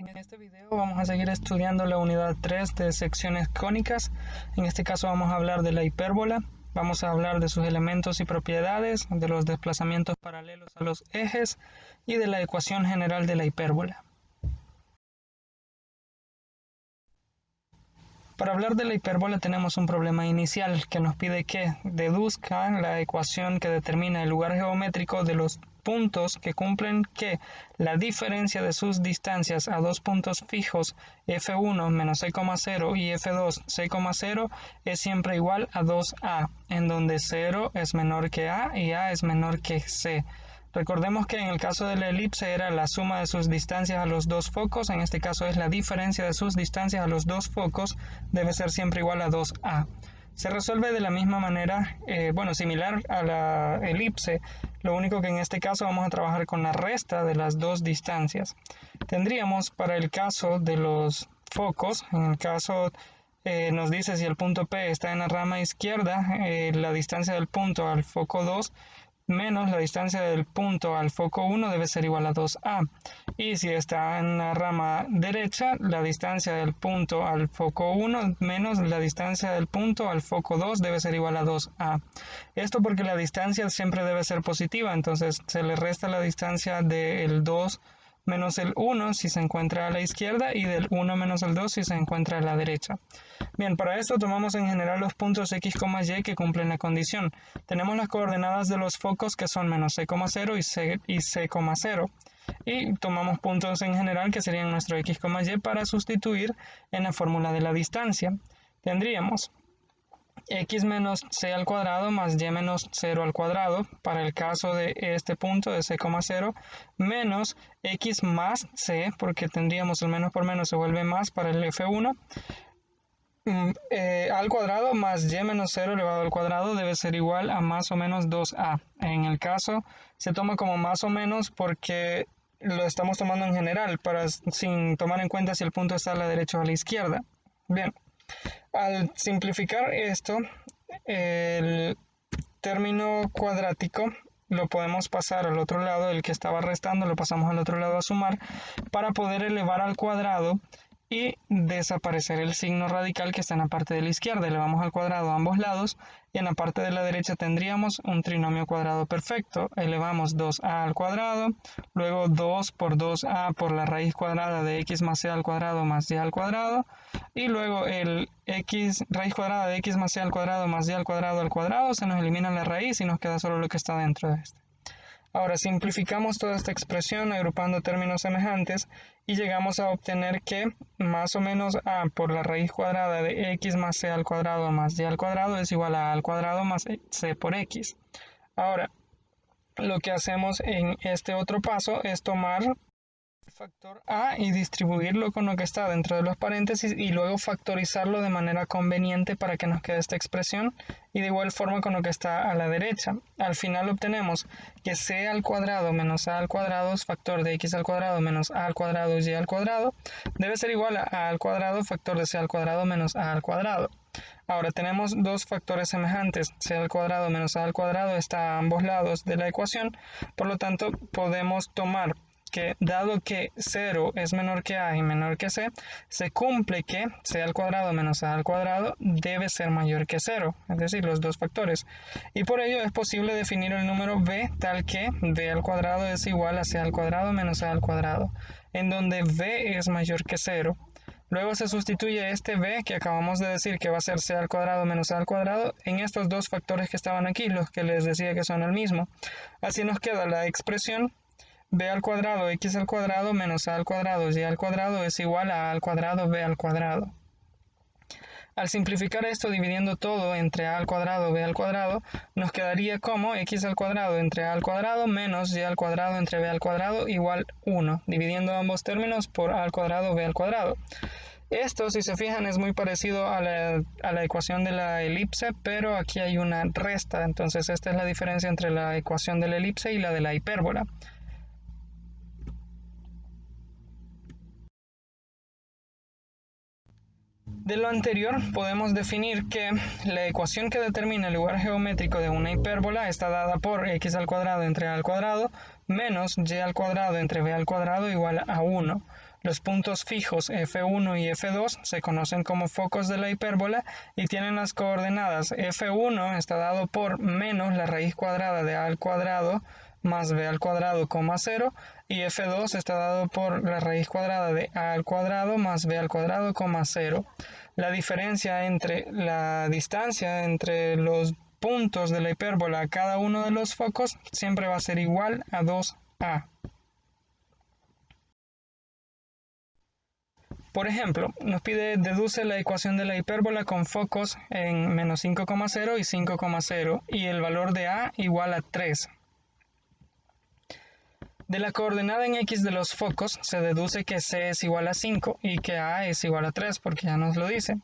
En este video vamos a seguir estudiando la unidad 3 de secciones cónicas. En este caso vamos a hablar de la hipérbola, vamos a hablar de sus elementos y propiedades, de los desplazamientos paralelos a los ejes y de la ecuación general de la hipérbola. Para hablar de la hipérbola tenemos un problema inicial que nos pide que deduzca la ecuación que determina el lugar geométrico de los puntos que cumplen que la diferencia de sus distancias a dos puntos fijos f1 menos c,0 y f2 c,0 es siempre igual a 2a, en donde 0 es menor que a y a es menor que c. Recordemos que en el caso de la elipse era la suma de sus distancias a los dos focos, en este caso es la diferencia de sus distancias a los dos focos, debe ser siempre igual a 2a. Se resuelve de la misma manera, similar a la elipse, lo único que en este caso vamos a trabajar con la resta de las dos distancias. Tendríamos para el caso de los focos, en el caso nos dice si el punto P está en la rama izquierda, la distancia del punto al foco 2 menos la distancia del punto al foco 1 debe ser igual a 2a. Y si está en la rama derecha, la distancia del punto al foco 1 menos la distancia del punto al foco 2 debe ser igual a 2a. Esto porque la distancia siempre debe ser positiva, entonces se le resta la distancia del 2 menos el 1 si se encuentra a la izquierda y del 1 menos el 2 si se encuentra a la derecha. Bien, para esto tomamos en general los puntos x, y que cumplen la condición. Tenemos las coordenadas de los focos que son menos c,0 y c,0. Y tomamos puntos en general que serían nuestro x, y para sustituir en la fórmula de la distancia. Tendríamos x menos c al cuadrado más y menos 0 al cuadrado para el caso de este punto de c,0 menos x más c, porque tendríamos el menos por menos se vuelve más para el f1, al cuadrado más y menos 0 elevado al cuadrado debe ser igual a más o menos 2a. En el caso se toma como más o menos porque lo estamos tomando en general, sin tomar en cuenta si el punto está a la derecha o a la izquierda. Bien. Al simplificar esto, el término cuadrático lo podemos pasar al otro lado, el que estaba restando lo pasamos al otro lado a sumar, para poder elevar al cuadrado y desaparecer el signo radical que está en la parte de la izquierda. Elevamos al cuadrado a ambos lados y en la parte de la derecha tendríamos un trinomio cuadrado perfecto. Elevamos 2a al cuadrado, luego 2 por 2a por la raíz cuadrada de x más c al cuadrado más y al cuadrado, y luego el raíz cuadrada de x más c al cuadrado más y al cuadrado, se nos elimina la raíz y nos queda solo lo que está dentro de este. Ahora simplificamos toda esta expresión agrupando términos semejantes y llegamos a obtener que más o menos a por la raíz cuadrada de x más c al cuadrado más y al cuadrado es igual a al cuadrado más c por x. Ahora, lo que hacemos en este otro paso es tomar el factor a y distribuirlo con lo que está dentro de los paréntesis y luego factorizarlo de manera conveniente para que nos quede esta expresión y de igual forma con lo que está a la derecha. Al final obtenemos que c al cuadrado menos a al cuadrado es factor de x al cuadrado menos a al cuadrado y al cuadrado debe ser igual a al cuadrado factor de c al cuadrado menos a al cuadrado. Ahora tenemos dos factores semejantes, c al cuadrado menos a al cuadrado está a ambos lados de la ecuación, por lo tanto podemos tomar que dado que 0 es menor que a y menor que c, se cumple que c al cuadrado menos a al cuadrado debe ser mayor que 0, es decir, los dos factores. Y por ello es posible definir el número b tal que b al cuadrado es igual a c al cuadrado menos a al cuadrado, en donde b es mayor que 0. Luego se sustituye este b que acabamos de decir que va a ser c al cuadrado menos a al cuadrado en estos dos factores que estaban aquí, los que les decía que son el mismo. Así nos queda la expresión b al cuadrado x al cuadrado menos a al cuadrado y al cuadrado es igual a al cuadrado b al cuadrado. Al simplificar esto dividiendo todo entre a al cuadrado b al cuadrado, nos quedaría como x al cuadrado entre a al cuadrado menos y al cuadrado entre b al cuadrado igual 1, dividiendo ambos términos por a al cuadrado b al cuadrado. Esto, si se fijan, es muy parecido a la ecuación de la elipse, pero aquí hay una resta, entonces esta es la diferencia entre la ecuación de la elipse y la de la hipérbola. De lo anterior podemos definir que la ecuación que determina el lugar geométrico de una hipérbola está dada por x al cuadrado entre a al cuadrado menos y al cuadrado entre b al cuadrado igual a 1. Los puntos fijos f1 y f2 se conocen como focos de la hipérbola y tienen las coordenadas f1 está dado por menos la raíz cuadrada de a al cuadrado más b al cuadrado, 0, y f2 está dado por la raíz cuadrada de a al cuadrado más b al cuadrado, 0. La diferencia entre la distancia entre los puntos de la hipérbola a cada uno de los focos siempre va a ser igual a 2a. Por ejemplo, nos pide deduce la ecuación de la hipérbola con focos en menos 5,0 y 5,0 y el valor de a igual a 3. De la coordenada en x de los focos se deduce que c es igual a 5 y que a es igual a 3 porque ya nos lo dice.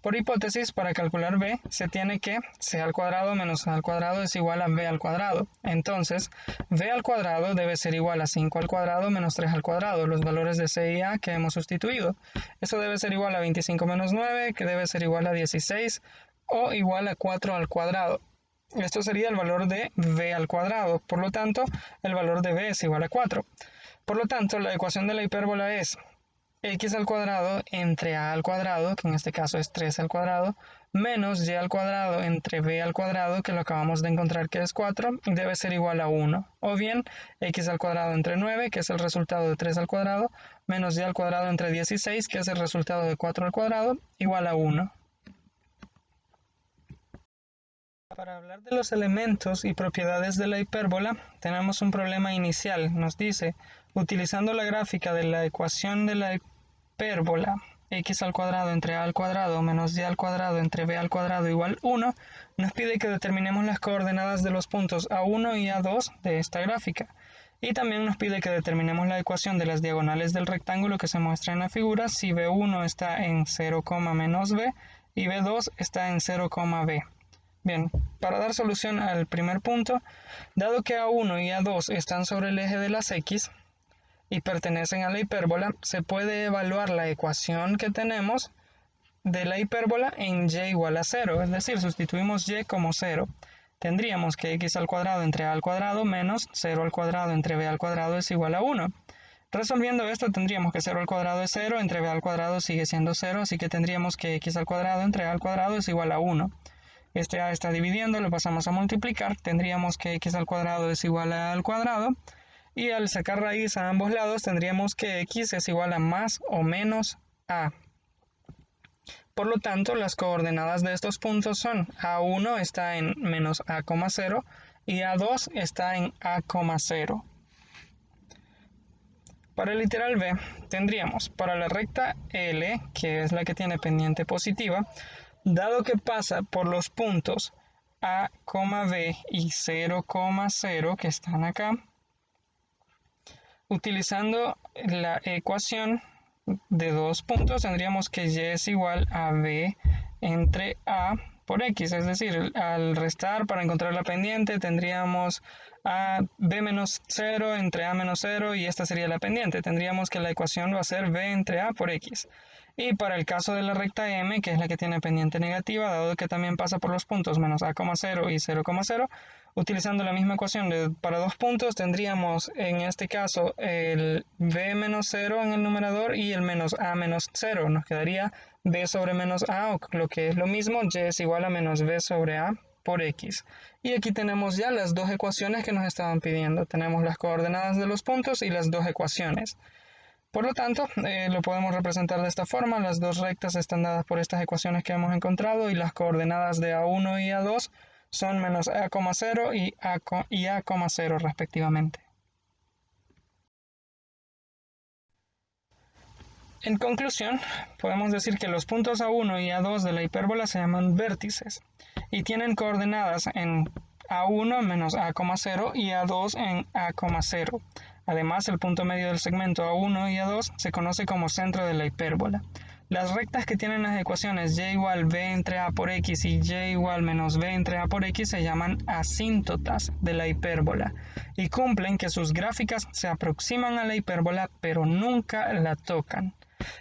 Por hipótesis, para calcular b, se tiene que c al cuadrado menos a al cuadrado es igual a b al cuadrado. Entonces, b al cuadrado debe ser igual a 5 al cuadrado menos 3 al cuadrado, los valores de c y a que hemos sustituido. Eso debe ser igual a 25 menos 9, que debe ser igual a 16, o igual a 4 al cuadrado. Esto sería el valor de b al cuadrado, por lo tanto, el valor de b es igual a 4. Por lo tanto, la ecuación de la hipérbola es x al cuadrado entre a al cuadrado, que en este caso es 3 al cuadrado, menos y al cuadrado entre b al cuadrado, que lo acabamos de encontrar que es 4, debe ser igual a 1. O bien, x al cuadrado entre 9, que es el resultado de 3 al cuadrado, menos y al cuadrado entre 16, que es el resultado de 4 al cuadrado, igual a 1. Para hablar de los elementos y propiedades de la hipérbola, tenemos un problema inicial. Nos dice, utilizando la gráfica de la ecuación de la hipérbola, x al cuadrado entre a al cuadrado menos y al cuadrado entre b al cuadrado igual 1, nos pide que determinemos las coordenadas de los puntos a1 y a2 de esta gráfica. Y también nos pide que determinemos la ecuación de las diagonales del rectángulo que se muestra en la figura si b1 está en 0, menos b y b2 está en 0, b. Bien, para dar solución al primer punto, dado que A1 y A2 están sobre el eje de las X y pertenecen a la hipérbola, se puede evaluar la ecuación que tenemos de la hipérbola en y igual a 0, es decir, sustituimos y como 0. Tendríamos que x al cuadrado entre a al cuadrado menos 0 al cuadrado entre b al cuadrado es igual a 1. Resolviendo esto tendríamos que 0 al cuadrado es 0, entre b al cuadrado sigue siendo 0, así que tendríamos que x al cuadrado entre a al cuadrado es igual a 1. Este a está dividiendo, lo pasamos a multiplicar, tendríamos que x al cuadrado es igual a al cuadrado, y al sacar raíz a ambos lados tendríamos que x es igual a más o menos a. Por lo tanto, las coordenadas de estos puntos son a1 está en menos a, 0 y a2 está en a, 0. Para el literal b, tendríamos para la recta L, que es la que tiene pendiente positiva, dado que pasa por los puntos A, B y 0, 0 que están acá, utilizando la ecuación de dos puntos tendríamos que y es igual a b entre a por x, es decir, al restar para encontrar la pendiente tendríamos a b menos 0 entre a menos 0 y esta sería la pendiente. Tendríamos que la ecuación va a ser b entre a por x. Y para el caso de la recta m, que es la que tiene pendiente negativa, dado que también pasa por los puntos menos a, 0 y 0, 0, utilizando la misma ecuación para dos puntos, tendríamos en este caso el b menos 0 en el numerador y el menos a menos 0. Nos quedaría b sobre menos a, o lo que es lo mismo, y es igual a menos b sobre a por x. Y aquí tenemos ya las dos ecuaciones que nos estaban pidiendo. Tenemos las coordenadas de los puntos y las dos ecuaciones. Por lo tanto, lo podemos representar de esta forma. Las dos rectas están dadas por estas ecuaciones que hemos encontrado y las coordenadas de A1 y A2 son menos a, 0 y a, 0 respectivamente. En conclusión, podemos decir que los puntos A1 y A2 de la hipérbola se llaman vértices y tienen coordenadas en A1 menos a, 0 y A2 en a, 0. Además, el punto medio del segmento A1 y A2 se conoce como centro de la hipérbola. Las rectas que tienen las ecuaciones y igual b entre a por x y y igual menos b entre a por x se llaman asíntotas de la hipérbola y cumplen que sus gráficas se aproximan a la hipérbola pero nunca la tocan.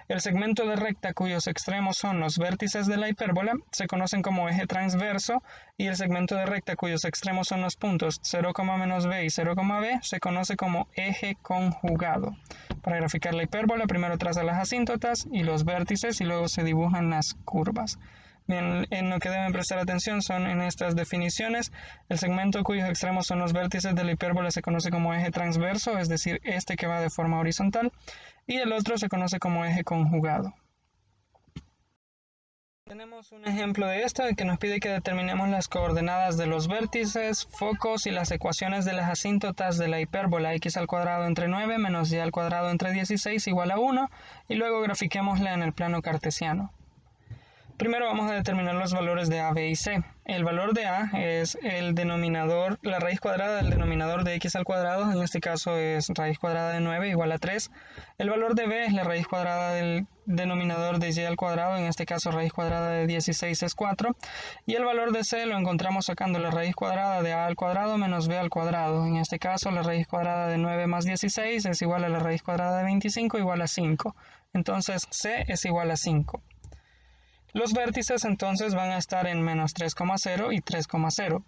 El segmento de recta cuyos extremos son los vértices de la hipérbola se conocen como eje transverso y el segmento de recta cuyos extremos son los puntos 0, -b y 0, b se conoce como eje conjugado. Para graficar la hipérbola primero traza las asíntotas y los vértices y luego se dibujan las curvas. Bien, en lo que deben prestar atención son en estas definiciones. El segmento cuyos extremos son los vértices de la hipérbola se conoce como eje transverso, es decir, este que va de forma horizontal, y el otro se conoce como eje conjugado. Tenemos un ejemplo de esto que nos pide que determinemos las coordenadas de los vértices, focos y las ecuaciones de las asíntotas de la hipérbola x al cuadrado entre 9 menos y al cuadrado entre 16 igual a 1 y luego grafiquémosla en el plano cartesiano. Primero vamos a determinar los valores de a, b y c. El valor de a es el denominador, la raíz cuadrada del denominador de x al cuadrado, en este caso es raíz cuadrada de 9 igual a 3. El valor de b es la raíz cuadrada del denominador de y al cuadrado, en este caso raíz cuadrada de 16 es 4. Y el valor de c lo encontramos sacando la raíz cuadrada de a al cuadrado menos b al cuadrado. En este caso la raíz cuadrada de 9 más 16 es igual a la raíz cuadrada de 25 igual a 5. Entonces c es igual a 5. Los vértices entonces van a estar en menos 3,0 y 3,0.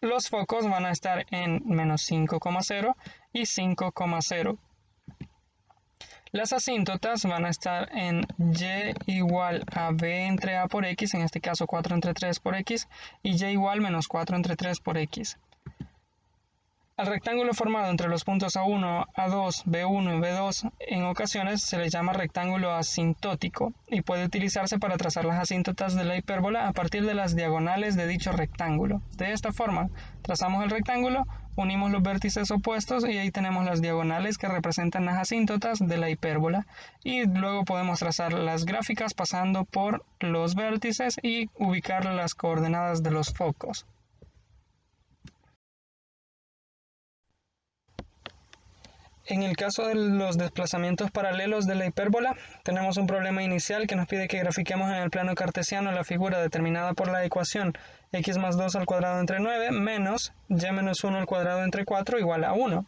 Los focos van a estar en menos 5,0 y 5,0. Las asíntotas van a estar en y igual a b entre a por x, en este caso 4 entre 3 por x, y y igual menos 4 entre 3 por x. Al rectángulo formado entre los puntos A1, A2, B1 y B2 en ocasiones se le llama rectángulo asintótico y puede utilizarse para trazar las asíntotas de la hipérbola a partir de las diagonales de dicho rectángulo. De esta forma, trazamos el rectángulo, unimos los vértices opuestos y ahí tenemos las diagonales que representan las asíntotas de la hipérbola y luego podemos trazar las gráficas pasando por los vértices y ubicar las coordenadas de los focos. En el caso de los desplazamientos paralelos de la hipérbola, tenemos un problema inicial que nos pide que grafiquemos en el plano cartesiano la figura determinada por la ecuación x más 2 al cuadrado entre 9 menos y menos 1 al cuadrado entre 4 igual a 1.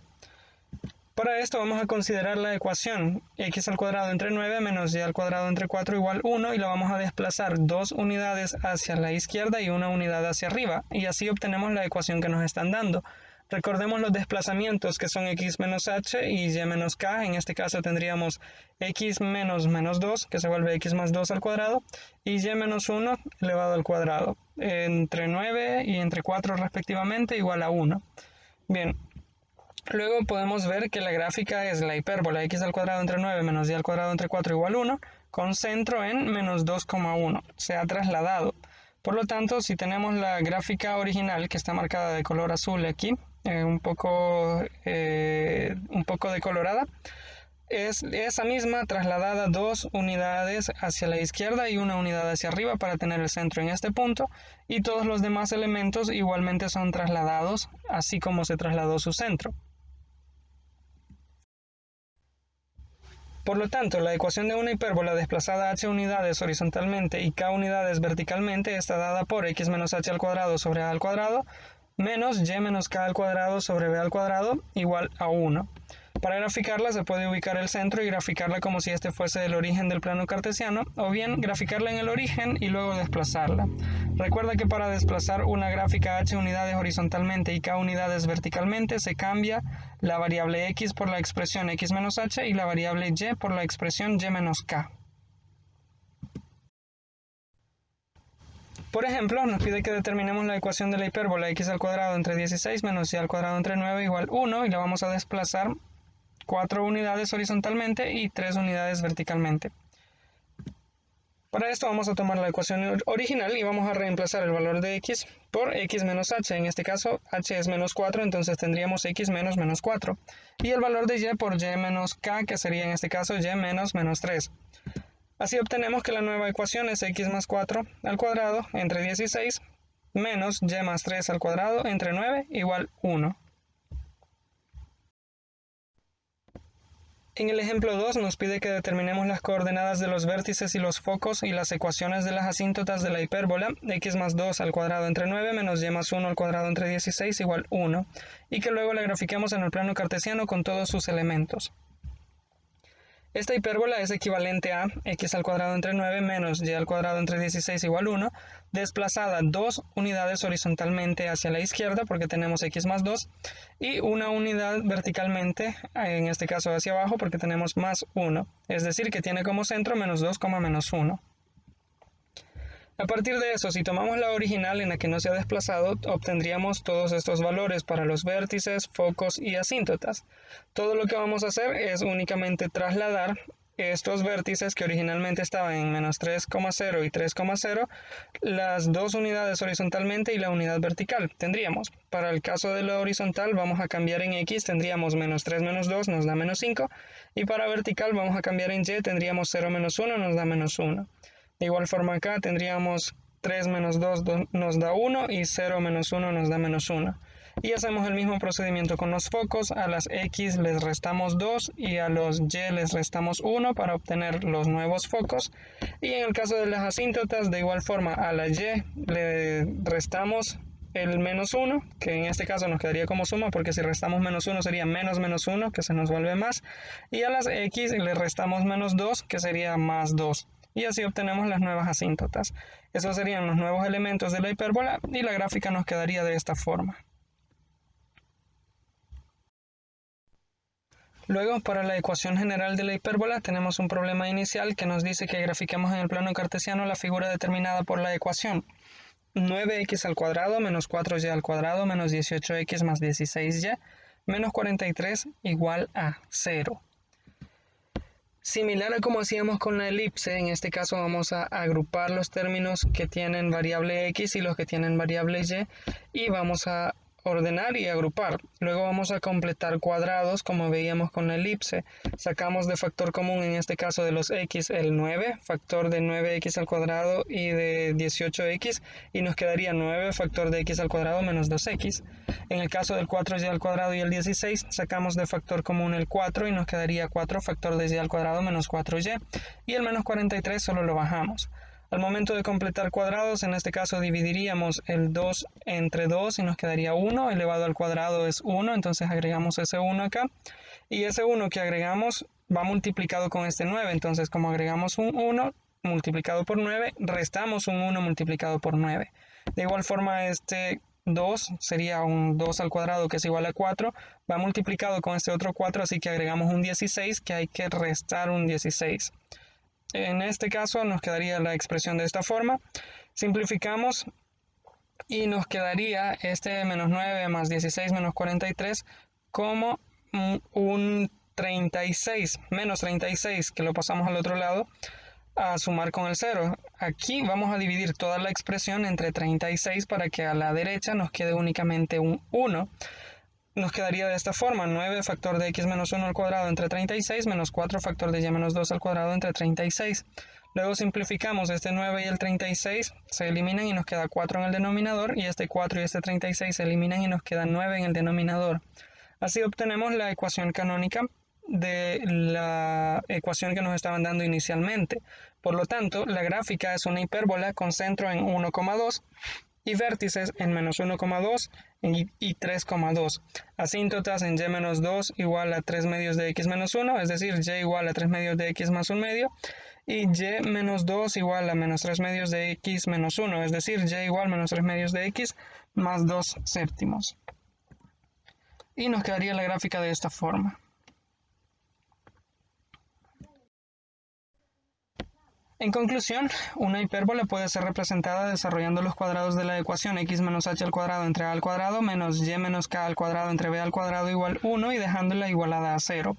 Para esto vamos a considerar la ecuación x al cuadrado entre 9 menos y al cuadrado entre 4 igual 1 y la vamos a desplazar 2 unidades hacia la izquierda y 1 unidad hacia arriba y así obtenemos la ecuación que nos están dando. Recordemos los desplazamientos que son x menos h y y menos k. En este caso tendríamos x menos menos 2, que se vuelve x más 2 al cuadrado, y y menos 1 elevado al cuadrado, entre 9 y entre 4 respectivamente, igual a 1. Bien, luego podemos ver que la gráfica es la hipérbola x al cuadrado entre 9 menos y al cuadrado entre 4 igual a 1, con centro en menos 2,1. Se ha trasladado. Por lo tanto, si tenemos la gráfica original que está marcada de color azul aquí, un poco decolorada, es esa misma trasladada 2 unidades hacia la izquierda y 1 unidad hacia arriba para tener el centro en este punto, y todos los demás elementos igualmente son trasladados así como se trasladó su centro. Por lo tanto, la ecuación de una hipérbola desplazada h unidades horizontalmente y k unidades verticalmente está dada por x menos h al cuadrado sobre a al cuadrado menos y menos k al cuadrado sobre b al cuadrado igual a 1. Para graficarla se puede ubicar el centro y graficarla como si este fuese el origen del plano cartesiano, o bien graficarla en el origen y luego desplazarla. Recuerda que para desplazar una gráfica h unidades horizontalmente y k unidades verticalmente se cambia la variable x por la expresión x menos h y la variable y por la expresión y menos k. Por ejemplo, nos pide que determinemos la ecuación de la hipérbola x al cuadrado entre 16 menos y al cuadrado entre 9 igual 1 y la vamos a desplazar 4 unidades horizontalmente y 3 unidades verticalmente. Para esto vamos a tomar la ecuación original y vamos a reemplazar el valor de x por x menos h. En este caso h es menos 4, entonces tendríamos x menos menos 4. Y el valor de y por y menos k, que sería en este caso y menos menos 3. Así obtenemos que la nueva ecuación es x más 4 al cuadrado entre 16 menos y más 3 al cuadrado entre 9 igual 1. En el ejemplo 2 nos pide que determinemos las coordenadas de los vértices y los focos y las ecuaciones de las asíntotas de la hipérbola x más 2 al cuadrado entre 9 menos y más 1 al cuadrado entre 16 igual 1 y que luego la grafiquemos en el plano cartesiano con todos sus elementos. Esta hipérbola es equivalente a x al cuadrado entre 9 menos y al cuadrado entre 16 igual 1, desplazada 2 unidades horizontalmente hacia la izquierda porque tenemos x más 2 y una unidad verticalmente, en este caso hacia abajo porque tenemos más 1, es decir que tiene como centro menos 2, menos 1. A partir de eso, si tomamos la original en la que no se ha desplazado, obtendríamos todos estos valores para los vértices, focos y asíntotas. Todo lo que vamos a hacer es únicamente trasladar estos vértices que originalmente estaban en menos 3,0 y 3,0, las dos unidades horizontalmente y la unidad vertical. Tendríamos, para el caso de la horizontal, vamos a cambiar en x, tendríamos menos 3 menos 2 nos da menos 5, y para vertical vamos a cambiar en y, tendríamos 0 menos 1 nos da menos 1. De igual forma acá tendríamos 3 menos 2 nos da 1 y 0 menos 1 nos da menos 1. Y hacemos el mismo procedimiento con los focos, a las x les restamos 2 y a los y les restamos 1 para obtener los nuevos focos. Y en el caso de las asíntotas, de igual forma a la y le restamos el menos 1, que en este caso nos quedaría como suma, porque si restamos menos 1 sería menos menos 1, que se nos vuelve más. Y a las x le restamos menos 2, que sería más 2. Y así obtenemos las nuevas asíntotas. Esos serían los nuevos elementos de la hipérbola y la gráfica nos quedaría de esta forma. Luego, para la ecuación general de la hipérbola, tenemos un problema inicial que nos dice que grafiquemos en el plano cartesiano la figura determinada por la ecuación 9x al cuadrado menos 4y al cuadrado menos 18x más 16y menos 43 igual a 0. Similar a como hacíamos con la elipse, en este caso vamos a agrupar los términos que tienen variable x y los que tienen variable y vamos a ordenar y agrupar. Luego vamos a completar cuadrados como veíamos con la elipse. Sacamos de factor común, en este caso de los x, el 9, factor de 9x al cuadrado y de 18x, y nos quedaría 9 factor de x al cuadrado menos 2x. En el caso del 4y al cuadrado y el 16, sacamos de factor común el 4 y nos quedaría 4 factor de y al cuadrado menos 4y, y el menos 43 solo lo bajamos. Al momento de completar cuadrados, en este caso dividiríamos el 2 entre 2 y nos quedaría 1, elevado al cuadrado es 1, entonces agregamos ese 1 acá, y ese 1 que agregamos va multiplicado con este 9, entonces como agregamos un 1 multiplicado por 9, restamos un 1 multiplicado por 9. De igual forma este 2 sería un 2 al cuadrado que es igual a 4, va multiplicado con este otro 4, así que agregamos un 16 que hay que restar un 16. En este caso nos quedaría la expresión de esta forma. Simplificamos y nos quedaría este menos 9 más 16 menos 43 como un 36, menos 36, que lo pasamos al otro lado a sumar con el 0. Aquí vamos a dividir toda la expresión entre 36 para que a la derecha nos quede únicamente un 1. Nos quedaría de esta forma: 9 factor de x menos 1 al cuadrado entre 36 menos 4 factor de y menos 2 al cuadrado entre 36. Luego simplificamos este 9 y el 36, se eliminan y nos queda 4 en el denominador, y este 4 y este 36 se eliminan y nos queda 9 en el denominador. Así obtenemos la ecuación canónica de la ecuación que nos estaban dando inicialmente. Por lo tanto, la gráfica es una hipérbola con centro en 1,2 y vértices en menos 1,2 y 3,2. Asíntotas en y menos 2 igual a 3 medios de x menos 1, es decir, y igual a 3 medios de x más 1 medio, y y menos 2 igual a menos 3 medios de x menos 1, es decir, y igual a menos 3 medios de x más 2 séptimos. Y nos quedaría la gráfica de esta forma. En conclusión, una hipérbola puede ser representada desarrollando los cuadrados de la ecuación x menos h al cuadrado entre a al cuadrado menos y menos k al cuadrado entre b al cuadrado igual 1 y dejándola igualada a 0.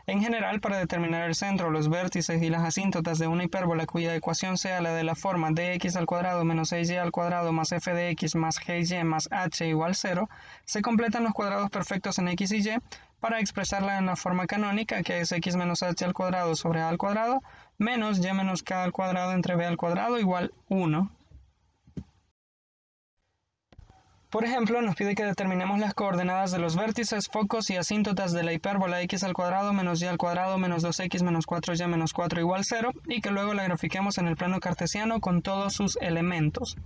En general, para determinar el centro, los vértices y las asíntotas de una hipérbola cuya ecuación sea la de la forma dx al cuadrado menos 6y al cuadrado más f de x más gy más h igual 0, se completan los cuadrados perfectos en x y y para expresarla en la forma canónica, que es x menos h al cuadrado sobre a al cuadrado menos y menos k al cuadrado entre b al cuadrado igual 1. Por ejemplo, nos pide que determinemos las coordenadas de los vértices, focos y asíntotas de la hipérbola x al cuadrado menos y al cuadrado menos 2x menos 4y menos 4 igual 0, y que luego la grafiquemos en el plano cartesiano con todos sus elementos.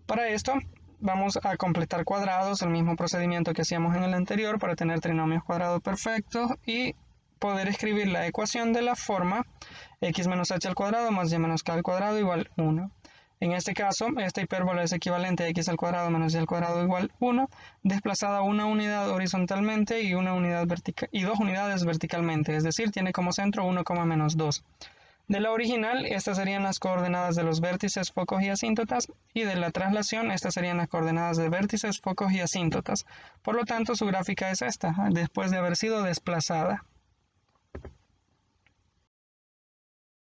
Para esto vamos a completar cuadrados, el mismo procedimiento que hacíamos en el anterior para tener trinomios cuadrados perfectos, y poder escribir la ecuación de la forma x menos h al cuadrado más y menos k al cuadrado igual 1. En este caso, esta hipérbola es equivalente a x al cuadrado menos y al cuadrado igual 1, desplazada una unidad horizontalmente y, y 2 unidades verticalmente, es decir, tiene como centro 1, menos 2. De la original, estas serían las coordenadas de los vértices, focos y asíntotas, y de la traslación, estas serían las coordenadas de vértices, focos y asíntotas. Por lo tanto, su gráfica es esta, después de haber sido desplazada.